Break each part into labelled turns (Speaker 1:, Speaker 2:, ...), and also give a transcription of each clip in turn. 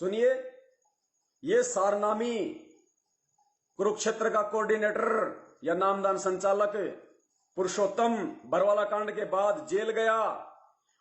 Speaker 1: सुनिए, ये सारनामी कुरुक्षेत्र का कोऑर्डिनेटर या नामदान संचालक पुरुषोत्तम बरवाला कांड के बाद जेल गया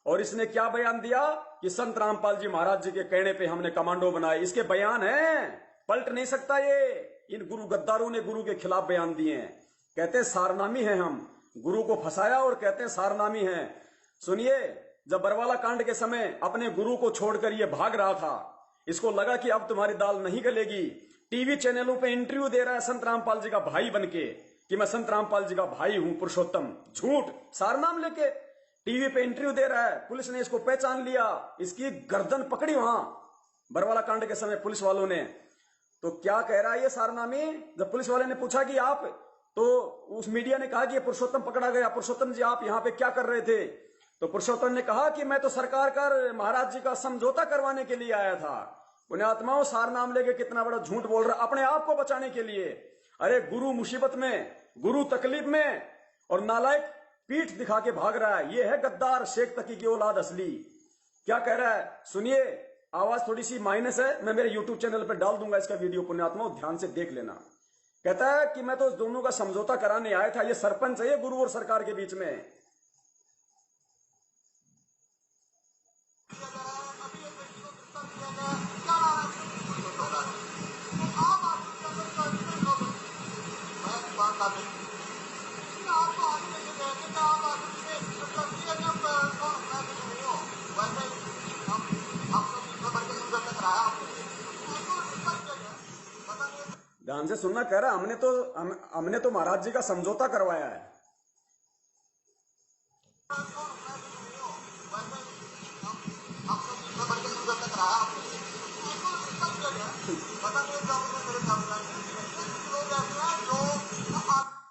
Speaker 1: और इसने क्या बयान दिया कि संत रामपाल जी महाराज जी के कहने पे हमने कमांडो बनाए। इसके बयान हैं, पलट नहीं सकता ये। इन गुरु गद्दारों ने गुरु के खिलाफ बयान दिए हैं, कहते हैं सारनामी हैं हम। गुरु को फंसाया और कहते हैं सारनामी हैं। सुनिए, जब बरवाला कांड के समय अपने गुरु को छोड़कर ये भाग रहा था, इसको लगा कि अब तुम्हारी दाल नहीं गलेगी। टीवी चैनलों पे इंटरव्यू दे रहा है संत रामपाल जी का भाई बनके कि मैं संत रामपाल जी का भाई हूं पुरुषोत्तम। झूठ, सारनाम लेके टीवी पे इंटरव्यू दे रहा है। पुलिस ने इसको पहचान लिया, इसकी गर्दन पकड़ी वहां बरवाला कांड के समय पुलिस वालों ने। तो क्या कह रहा है ये सारनामी? जब पुलिस वाले ने पूछा कि आप, तो उस मीडिया ने कहा कि ये पुरुषोत्तम पकड़ा गया। पुरुषोत्तम जी आप यहाँ पे क्या कर रहे थे? तो पुरुषोत्तम ने कहा कि मैं तो सरकार का महाराज जी का समझौता करवाने के लिए आया था। पुण्यात्माओं, सारनाम लेके कितना बड़ा झूठ बोल रहा, अपने आप को बचाने के लिए। अरे गुरु मुसीबत में, गुरु तकलीफ में, और नालायक पीठ दिखा के भाग रहा है। ये है गद्दार शेख तकी की औलाद असली। क्या कह रहा है सुनिए, आवाज थोड़ी सी माइनस है, मैं मेरे यूट्यूब चैनल पर डाल दूंगा इसका वीडियो, पुण्यात्माओं ध्यान से देख लेना। कहता है कि मैं तो दोनों का समझौता कराने आया था। ये सरपंच है, ये गुरु और सरकार के बीच में। ध्यान से सुनना, कह रहा हमने तो महाराज जी का समझौता करवाया है।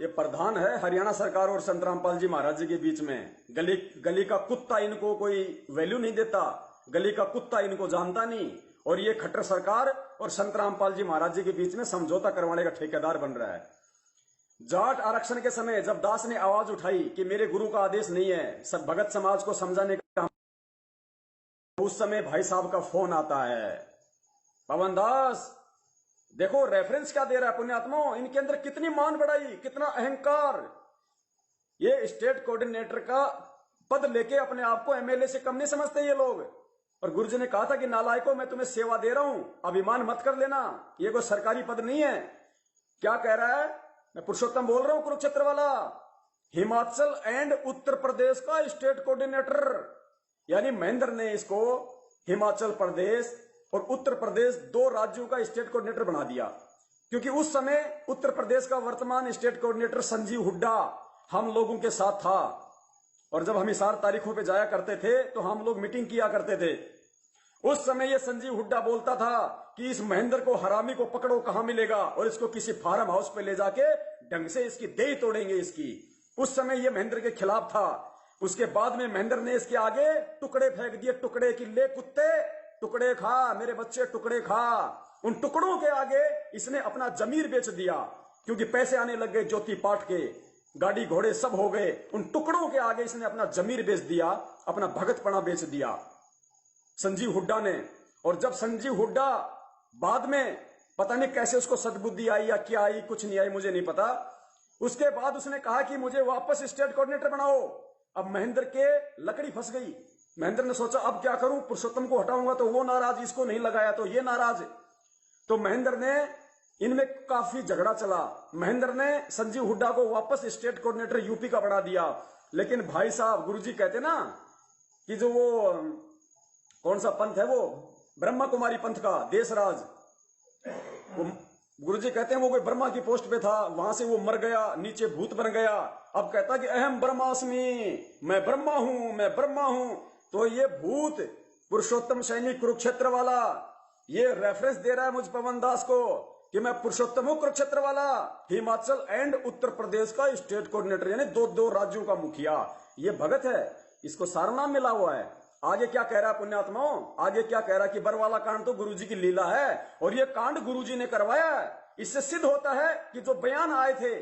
Speaker 1: ये प्रधान है हरियाणा सरकार और संत रामपाल जी महाराज जी के बीच में। गली का कुत्ता इनको कोई वैल्यू नहीं देता, गली का कुत्ता इनको जानता नहीं, और ये खट्टर सरकार और संत रामपाल जी महाराज जी के बीच में समझौता करवाने का ठेकेदार बन रहा है। जाट आरक्षण के समय जब दास ने आवाज उठाई कि मेरे गुरु का आदेश नहीं है, सब भगत समाज को समझाने का, उस समय भाई साहब का फोन आता है। पवन दास देखो रेफरेंस क्या दे रहा है पुण्यात्माओं, इनके अंदर कितनी मान बढ़ाई, कितना अहंकार। ये स्टेट कोऑर्डिनेटर का पद लेके अपने आप को एमएलए से कम नहीं समझते ये लोग। और गुरुजी ने कहा था कि नालायकों मैं तुम्हें सेवा दे रहा हूं, अभिमान मत कर लेना, ये कोई सरकारी पद नहीं है। क्या कह रहा है? मैं पुरुषोत्तम बोल रहा हूं, कुरुक्षेत्र वाला। हिमाचल एंड उत्तर प्रदेश का स्टेट कोऑर्डिनेटर, यानी महेंद्र ने इसको हिमाचल प्रदेश और उत्तर प्रदेश दो राज्यों का स्टेट कोऑर्डिनेटर बना दिया। क्योंकि उस समय उत्तर प्रदेश का वर्तमान स्टेट कोऑर्डिनेटर संजीव हुड्डा हम लोगों के साथ था, और जब हम हिसार तारीखों पे जाया करते थे तो हम लोग मीटिंग किया करते थे। उस समय ये संजीव हुड्डा बोलता था कि इस महेंद्र को, हरामी को पकड़ो, कहां मिलेगा, और इसको किसी फार्म हाउस पे ले जाके ढंग से इसकी देह तोड़ेंगे इसकी। उस समय ये महेंद्र के खिलाफ था। उसके बाद में महेंद्र ने इसके आगे टुकड़े फेंक दिए, टुकड़े की ले कुत्ते टुकड़े खा, मेरे बच्चे टुकड़े खा। उन टुकड़ों के आगे इसने अपना जमीर बेच दिया, क्योंकि पैसे आने लग गए ज्योति पाठ के, गाड़ी घोड़े सब हो गए। उन टुकड़ों के आगे इसने अपना जमीर बेच दिया, अपना भगतपना बेच दिया संजीव हुड्डा ने। और जब संजीव हुड्डा बाद में पता नहीं कैसे उसको सद्बुद्धि आई या क्या आई, कुछ नहीं आई, मुझे नहीं पता, उसके बाद उसने कहा कि मुझे वापस स्टेट कोऑर्डिनेटर बनाओ। अब महेंद्र के लकड़ी फंस गई। महेंद्र ने सोचा अब क्या करूं, पुरुषोत्तम को हटाऊंगा तो वो नाराज, इसको नहीं लगाया तो ये नाराज। तो महेंद्र ने, इनमें काफी झगड़ा चला। महेंद्र ने संजीव हुड्डा को वापस स्टेट कोऑर्डिनेटर यूपी का बना दिया। लेकिन भाई साहब, गुरुजी कहते ना कि जो वो कौन सा पंथ है, वो ब्रह्मा कुमारी पंथ का देशराज, वो गुरुजी कहते हैं वो कोई ब्रह्मा की पोस्ट पे था, वहां से वो मर गया, नीचे भूत बन गया। अब कहता कि अहम ब्रह्मास्मि, मैं ब्रह्मा हूं, मैं ब्रह्मा हूं। तो ये भूत पुरुषोत्तम सैनिक कुरुक्षेत्र वाला ये रेफरेंस दे रहा है मुझ पवन दास को कि मैं पुरुषोत्तम हूं कुरुक्षेत्र वाला, हिमाचल एंड उत्तर प्रदेश का स्टेट कोऑर्डिनेटर, यानी दो राज्यों का मुखिया। ये भगत है, इसको सारनाम मिला हुआ है। आगे क्या कह रहा है पुण्यात्माओं, आगे क्या कह रहा है कि बरवाला कांड तो गुरुजी की लीला है और ये कांड गुरुजी ने करवाया है। इससे सिद्ध होता है कि जो बयान आए थे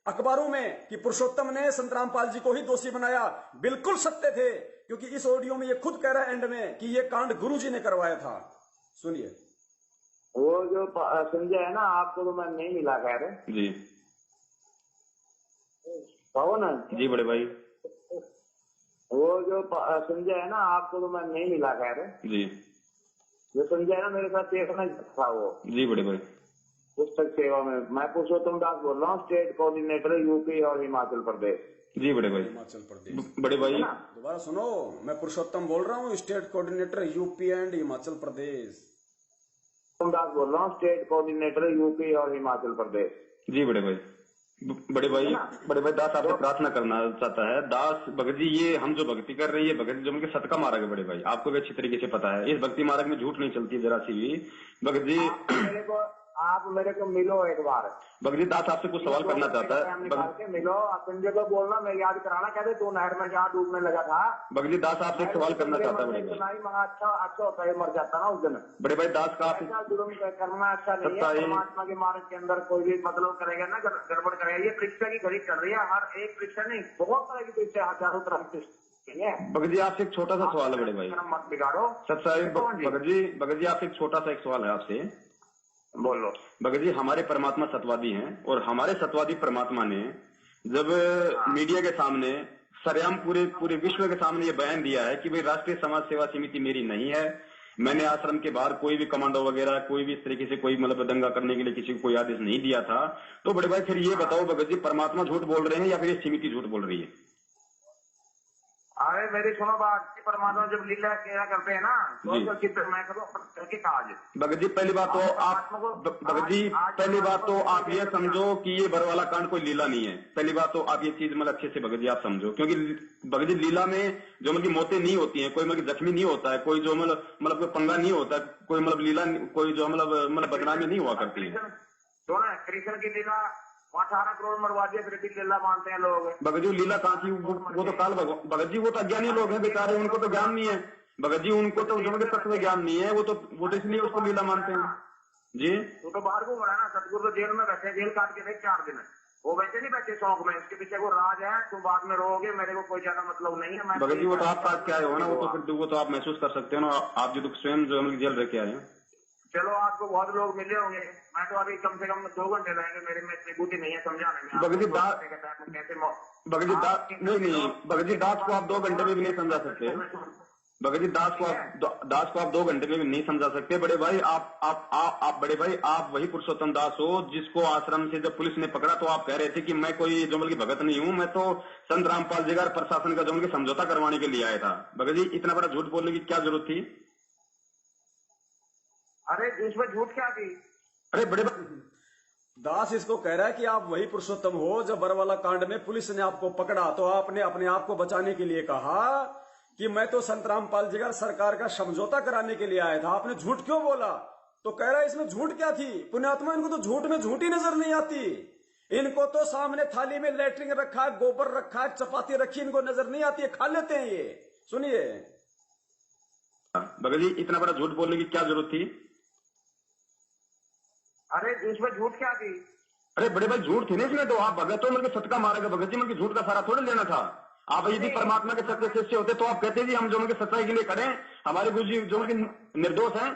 Speaker 1: अखबारों में कि पुरुषोत्तम ने संत रामपाल जी को ही दोषी बनाया, बिल्कुल सत्य थे। क्योंकि इस ऑडियो में ये खुद कह रहा है एंड में कि ये कांड गुरुजी ने करवाया था। सुनिए।
Speaker 2: वो जो संजय है ना, आपको तो मैं नहीं मिला खैर
Speaker 3: जी
Speaker 2: पवन
Speaker 3: जी बड़े भाई।
Speaker 2: वो जो संजय है ना, आपको तो मैं नहीं मिला खैर
Speaker 3: जी
Speaker 2: जो संजय है ना, मेरे साथ एक में था वो
Speaker 3: जी बड़े भाई।
Speaker 2: पुस्तक सेवा में। मैं पुरुषोत्तम दास बोल रहा हूँ, स्टेट कोऑर्डिनेटर यूपी और हिमाचल प्रदेश।
Speaker 3: जी बड़े भाई।
Speaker 1: हिमाचल प्रदेश।
Speaker 3: बड़े भाई
Speaker 1: दोबारा सुनो, मैं पुरुषोत्तम बोल रहा हूँ, state coordinator UP and Himachal Pradesh.
Speaker 2: Das बोल रहा हूँ, स्टेट कोऑर्डिनेटर यूपी और हिमाचल प्रदेश।
Speaker 3: जी बड़े भाई। बड़े भाई दास आपसे प्रार्थना करना चाहता है। दास भगत जी, ये हम जो भक्ति कर रही है, भगत जो उनके सतका मार्ग है बड़े भाई, आपको भी अच्छी तरीके से पता है, इस भक्ति मार्ग में झूठ नहीं चलती जरा सी भी। भगत जी
Speaker 2: आप मेरे को मिलो एक बार।
Speaker 3: भगत जी, दास आपसे कुछ सवाल करना चाहता है।
Speaker 2: मिलो, संजय को बोलना, मैं याद कराना, कहते तू नहर में जहाँ डूबने लगा था।
Speaker 3: भगत जी, दास आपसे एक सवाल करना चाहता है बड़े भाई।
Speaker 2: अच्छा होता है, मर जाता ना उस दिन।
Speaker 3: बड़े भाई दास का
Speaker 2: जुर्म करना अच्छा नहीं है। परमात्मा के मार्ग के अंदर कोई भी मतलब करेगा ना, गड़बड़ करेगा। ये परीक्षा की घड़ी चल रही है, हर एक परीक्षा नहीं, बहुत तरह की परीक्षा, हजारों तरह की।
Speaker 3: भगत जी आपसे एक छोटा सा सवाल है बड़े भाई,
Speaker 2: मत बिगाड़ो
Speaker 3: सत्साई। भगत जी आपसे एक छोटा सा एक सवाल है आपसे।
Speaker 2: बोलो।
Speaker 3: भगत जी, हमारे परमात्मा सतवादी हैं और हमारे सतवादी परमात्मा ने जब मीडिया के सामने सरेआम पूरे विश्व के सामने ये बयान दिया है कि भाई राष्ट्रीय समाज सेवा समिति मेरी नहीं है, मैंने आश्रम के बाहर कोई भी कमांडो वगैरह कोई भी इस तरीके से कोई मतलब दंगा करने के लिए किसी को कोई आदेश नहीं दिया था, तो बड़े भाई फिर ये बताओ भगत जी, परमात्मा झूठ बोल रहे हैं या फिर ये समिति झूठ बोल रही है?
Speaker 2: अरे मेरी सुनो बात, परमात्मा जब लीला क्या करते हैं ना, तो चित्र मैं करो करके काज।
Speaker 3: भगत जी पहली बात तो आप भगत जी पहली बात तो आप ये समझो कि ये बरवाला कांड कोई लीला नहीं है। पहली बात तो आप ये चीज मतलब अच्छे से भगत जी आप समझो, क्योंकि भगत जी लीला में जो मतलब मौतें नहीं होती हैं, कोई मतलब जख्मी नहीं होता है, कोई जो मतलब कोई पंगा नहीं होता, कोई मतलब लीला कोई जो मतलब बदनामी नहीं हुआ करती है।
Speaker 2: कृष्ण की लीला 18 करोड़ मरवा दिया, फिर भी लीला मानते हैं लोग।
Speaker 3: भगत जी लीला कहाँ की, वो तो काल भगत जी वो तो अज्ञानी लोग हैं बेचारे, उनको तो ज्ञान नहीं है भगत जी, उनको तो जो तत्व ज्ञान नहीं है, वो तो इसलिए उसको लीला मानते हैं जी।
Speaker 2: वो तो बाहर को है ना, सतगुरु तो जेल में बैठे, जेल काट के 4 दिन वो वैसे नहीं बैठे शौक में, इसके पीछे वो राज है, तुम बाद में रहोगे, मेरे को कोई ज्यादा मतलब नहीं है।
Speaker 3: भगत जी वो तो आप पास क्या आए हो ना, वो तो आप महसूस कर सकते हो ना, आप जो स्वयं जो जेल रह के आए हैं।
Speaker 2: चलो आपको बहुत लोग मिले होंगे, मैं तो अभी कम से कम 2 घंटे लगेंगे, मेरे में इतनी बुद्धि नहीं है समझाने में।
Speaker 3: भगत जी नहीं भगत जी दास को आप 2 घंटे में भी नहीं समझा सकते। भगत जी दास को आप 2 घंटे में भी नहीं समझा सकते। बड़े भाई आप बड़े भाई आप वही पुरुषोत्तम दास हो जिसको आश्रम से जब पुलिस ने पकड़ा तो आप कह रहे थे कि मैं कोई जो मतलब भगत नहीं हूँ, मैं तो संत रामपाल जी का प्रशासन का जो मतलब समझौता करवाने के लिए आया था। भगत जी इतना बड़ा झूठ बोलने की क्या जरूरत थी?
Speaker 2: अरे इसमें झूठ क्या थी?
Speaker 3: अरे बड़े
Speaker 1: दास इसको कह रहा है कि आप वही पुरुषोत्तम हो जब बरवाला कांड में पुलिस ने आपको पकड़ा तो आपने अपने आप को बचाने के लिए कहा कि मैं तो संत रामपाल जी का सरकार का समझौता कराने के लिए आया था। आपने झूठ क्यों बोला? तो कह रहा है इसमें झूठ क्या थी? पुण्यात्मा, इनको तो झूठ में झूठी नजर नहीं आती। इनको तो सामने थाली में लेटरिन रखा है, गोबर रखा है, चपाती रखी, इनको नजर नहीं आती है, खा लेते हैं ये। सुनिए
Speaker 3: भगत जी इतना बड़ा झूठ बोलने की क्या जरूरत थी?
Speaker 2: अरे इसमें झूठ क्या थी?
Speaker 3: अरे बड़े भाई झूठ थी ना इसमें, तो आप भगत हो मतलब सत का मारेगा भगत जी, मतलब झूठ का सारा थोड़ा लेना था। आप यदि परमात्मा के सत्य शिष्य होते तो आप कहते जी हम जो उनके सच्चाई के लिए खड़े हैं, हमारे गुरु जी जो उनके निर्दोष हैं।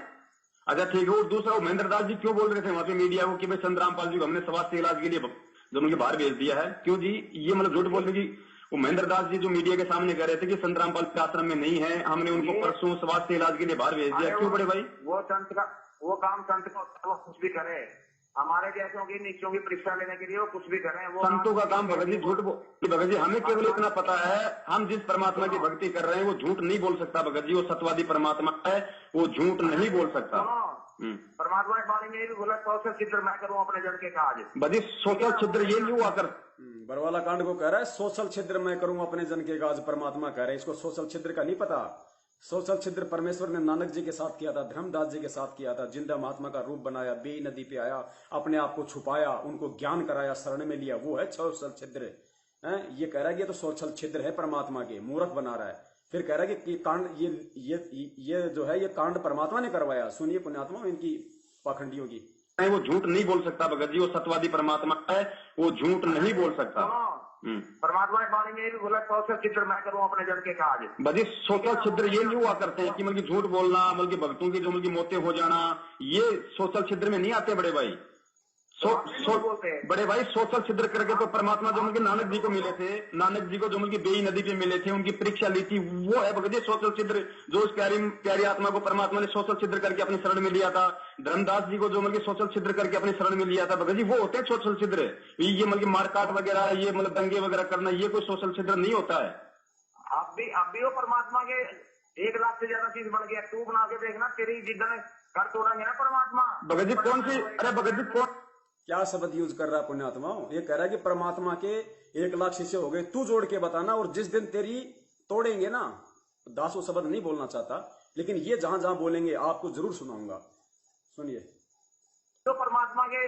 Speaker 3: अच्छा ठीक है। और दूसरा महेंद्र दास जी क्यों बोल रहे थे वहां पे मीडिया को कि भाई संत रामपाल जी को हमने स्वास्थ्य इलाज के लिए जो उनके बाहर भेज दिया है? क्यों जी ये मतलब झूठ बोलने की? वो महेंद्र दास जी जो मीडिया के सामने कह रहे थे कि संत रामपाल के आश्रम में नहीं है, हमने उनको परसों स्वास्थ्य इलाज के लिए बाहर भेज दिया, क्यों बड़े भाई?
Speaker 2: वो संत का वो काम संत को कुछ भी करे, हमारे जैसों की नीचों की परीक्षा लेने के लिए वो कुछ भी करें। वो
Speaker 3: संतों का काम भगत जी झूठ भगत जी हमें केवल इतना पता है, हम जिस परमात्मा की भक्ति कर रहे हैं वो झूठ नहीं बोल सकता भगत जी, वो सत्यवादी परमात्मा है, वो झूठ नहीं बोल सकता।
Speaker 2: परमात्मा के बारे में ये भी बोला, सोशल छिद्र मैं करूँ अपने जन के काज।
Speaker 3: भजी सोशल छिद्र ये नहीं हुआ कर,
Speaker 1: बरवाला कांड को कह रहा है सोशल छिद्र मैं करूं अपने जन के काज, परमात्मा कह रहे हैं। इसको सोशल छिद्र का नहीं पता। सोशल छिद्र परमेश्वर ने नानक जी के साथ किया था, धर्मदास जी के साथ किया था, जिंदा महात्मा का रूप बनाया, बेई नदी पे आया, अपने आप को छुपाया, उनको ज्ञान कराया, शरण में लिया, वो है सोशल छिद्र। ये कह रहा है कि ये तो सोशल छिद्र है परमात्मा के, मूर्ख बना रहा है। फिर कह रहा है कि कांड ये जो है ये कांड परमात्मा ने करवाया। सुनिए पुण्यात्मा इनकी पाखंडियों की।
Speaker 3: वो झूठ नहीं बोल सकता भगत जी, वो सत्यवादी परमात्मा है, वो झूठ नहीं बोल सकता।
Speaker 2: परमात्मा ने वाणी में ये भी बोला, सोशल छिद्र मैं करूं अपने जन के काज।
Speaker 3: बड़ी सोशल छिद्र ये नहीं हुआ करते हैं कि मतलब झूठ बोलना, मतलब भक्तों की जो मतलब मौतें हो जाना, ये सोशल छिद्र में नहीं आते बड़े भाई। बड़े भाई सोशल छिद्र करके तो परमात्मा जो मतलब नानक जी को मिले थे, नानक जी को जो मतलब बेई नदी पे मिले थे, उनकी परीक्षा ली थी, वो है भगत जी सोशल छिद्र। जो उस प्यारी आत्मा को परमात्मा ने सोशल छिद्र करके अपनी शरण में लिया था, धर्मदास जी को जो मतलब सोशल छिद्र करके अपनी शरण में लिया था, भगत जी वो होते हैं सोशल छिद्र। ये मतलब मारकाट वगैरह, ये मतलब दंगे वगैरह करना, ये कोई सोशल छिद्र नहीं होता है।
Speaker 2: अब भी वो परमात्मा के 1 लाख से ज्यादा चीज बन गया। तू बना के देखना, तेरी जिद्दन कर तोड़ेंगे ना परमात्मा।
Speaker 3: भगत जी कौन सी, अरे भगत जी कौन
Speaker 1: क्या शब्द यूज कर रहा है पुण्यात्माओं? ये कह रहा है कि परमात्मा के 1 लाख शिष्य हो गए, तू जोड़ के बताना, और जिस दिन तेरी तोड़ेंगे ना। दास वो शब्द नहीं बोलना चाहता, लेकिन ये जहां जहां बोलेंगे आपको जरूर सुनाऊंगा, सुनिए।
Speaker 2: तो परमात्मा के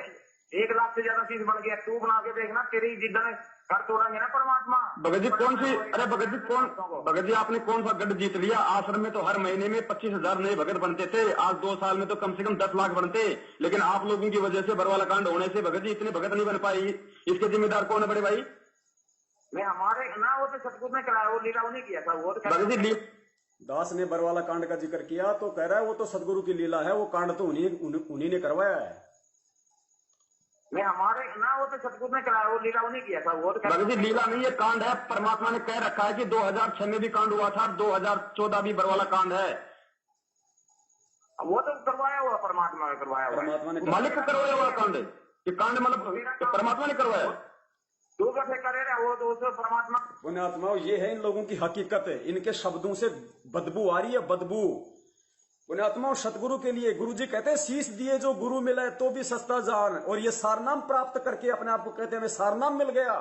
Speaker 2: 1 लाख से ज्यादा चीज बन गया। तू बना के देखना, तेरी जिद्दन कर तोड़ेंगे ना परमात्मा।
Speaker 3: भगत जी कौन सी, अरे भगत जी भगत जी आपने कौन सा गढ़ जीत लिया? आश्रम में तो हर महीने में 25,000 नए भगत बनते थे, आज 2 साल में तो कम से कम 10 लाख बनते। लेकिन आप लोगों की वजह से बरवाला कांड होने से भगत जी इतने भगत नहीं बन पाई। इसके जिम्मेदार कौन है बड़े भाई?
Speaker 2: मैं हमारे ना, वो तो सतगुरु ने कराया, वो लीला नहीं किया था। वो तो
Speaker 3: भगत जी
Speaker 1: दास ने बरवाला कांड का जिक्र किया तो कह रहा है वो तो सदगुरु की लीला है, वो कांड तो उन्हीं ने करवाया है।
Speaker 2: मैं हमारे ना, वो तो सतगुरु ने कराया, वो लीला नहीं किया था। वो तो
Speaker 3: भगत जी लीला नहीं, ये कांड है। परमात्मा ने कह रखा है कि 2006 में भी कांड हुआ था, 2014 भी बरवाला कांड है।
Speaker 2: वो तो करवाया हुआ, परमात्मा ने करवाया हुआ,
Speaker 1: परमात्मा ने
Speaker 3: मालिक को करवाया हुआ कांड। ये कांड मतलब परमात्मा ने करवाया।
Speaker 2: तू कैसे करे रहा? वो तो परमात्मा।
Speaker 1: पुण्यात्माओं ये है इन लोगों की हकीकत है, इनके शब्दों से बदबू आ रही है, बदबू। पुण्यात्माओं सतगुरु के लिए गुरु जी कहते हैं शीश दिए जो गुरु मिले तो भी सस्ता जान, और ये सारनाम प्राप्त करके अपने आप को कहते हैं हमें सारनाम मिल गया,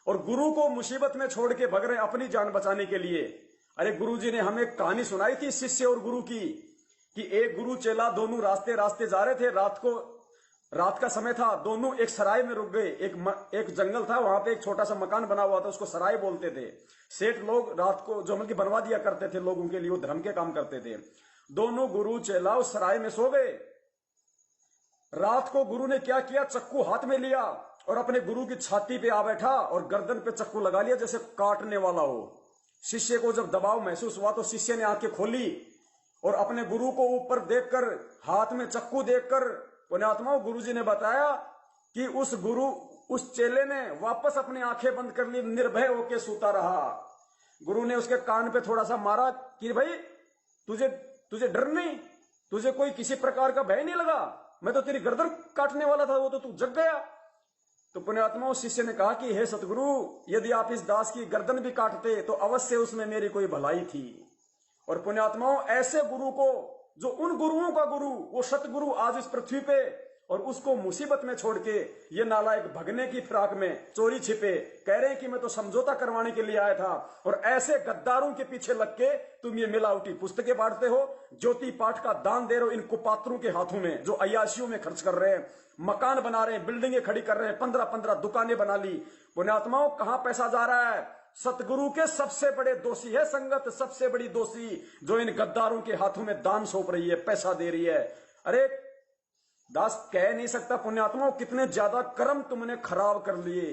Speaker 1: और गुरु को मुसीबत में छोड़ के भग रहे अपनी जान बचाने के लिए। अरे गुरु जी ने हमें एक कहानी सुनाई थी शिष्य और गुरु की, कि एक गुरु चेला दोनों रास्ते जा रहे थे, रात का समय था, दोनों एक सराय में रुक गए। एक जंगल था, वहां पे एक छोटा सा मकान बना हुआ था, उसको सराय बोलते थे। सेठ लोग रात को जो मतलब बनवा दिया करते थे लोगों के लिए, वो धर्म के काम करते थे। दोनों गुरु चेला उस सराय में सो गए। रात को गुरु ने क्या किया, चक्कू हाथ में लिया और अपने गुरु की छाती पे आ बैठा और गर्दन पे चक्कू लगा लिया जैसे काटने वाला हो। शिष्य को जब दबाव महसूस हुआ तो शिष्य ने आंखें खोली और अपने गुरु को ऊपर देखकर, हाथ में चक्कू देखकर, पुण्यात्माओं गुरुजी ने बताया कि उस चेले ने वापस अपनी आंखें बंद कर ली, निर्भय होकर सूता रहा। गुरु ने उसके कान पे थोड़ा सा मारा कि भाई तुझे डर नहीं, तुझे कोई किसी प्रकार का भय नहीं लगा, मैं तो तेरी गर्दन काटने वाला था, वो तो तू जग गया। तो पुण्यात्माओं शिष्य ने कहा कि हे सतगुरु, यदि आप इस दास की गर्दन भी काटते तो अवश्य उसमें मेरी कोई भलाई थी। और पुण्यात्माओं ऐसे गुरु को, जो उन गुरुओं का गुरु, वो सतगुरु आज इस पृथ्वी पे, और उसको मुसीबत में छोड़ के ये नालायक भगने की फिराक में चोरी छिपे कह रहे हैं कि मैं तो समझौता करवाने के लिए आया था। और ऐसे गद्दारों के पीछे लग के तुम ये मिलावटी पुस्तकें बांटते हो, ज्योति पाठ का दान दे रहे हो इन कुपात्रों के हाथों में, जो अय्याशियों में खर्च कर रहे हैं, मकान बना रहे हैं, बिल्डिंगें खड़ी कर रहे हैं, 15-15 दुकानें बना ली। पुण्यात्माओं कहां पैसा जा रहा है? सतगुरु के सबसे बड़े दोषी है संगत, सबसे बड़ी दोषी, जो इन गद्दारों के हाथों में दान सौंप रही है, पैसा दे रही है। अरे दास कह नहीं सकता पुण्यात्माओं कितने ज्यादा कर्म तुमने खराब कर लिए।